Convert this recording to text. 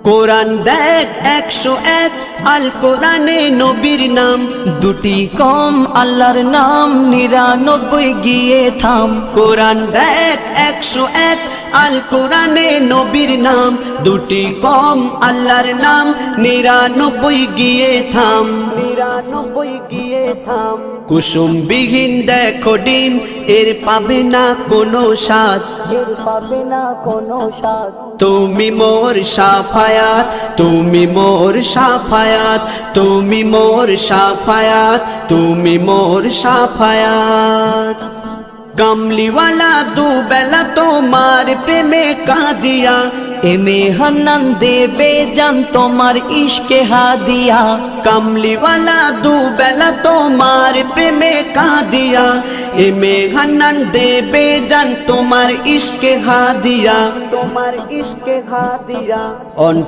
কোরআন দেখ 101 আল কোরআনে নবীর নাম, দুটি কম আল্লাহর নাম 99 গিয়ে থাম। কোরআন দেখ 101 আল কোরআনে নবীর নাম, দুটি কম আল্লাহর নাম 99 গিয়ে থাম, 99 গিয়ে থাম। কুসুম বিহীন দেখো ডিম, এর পাবে না কোনো স্বাদ, এর পাবে না কোনো স্বাদ। তুমি মোর শাফায়াত, তুমি মোর শাফায়াত, তুমি মোর শাফায়াত, তুমি মোর শাফায়াত। কামলিওয়ালা দুবেলা তোমার প্রেমে কাঁদিয়া, এমে হান্নান দেবে জান তোমার ইশকে হাদিয়া। কামলিওয়ালা দুবেলা তোমার প্রেমে কাঁদিয়া, এমে হান্নান দেবে জান তোমার ইশকে হাদিয়া, তোমার ইশকে হাদিয়া।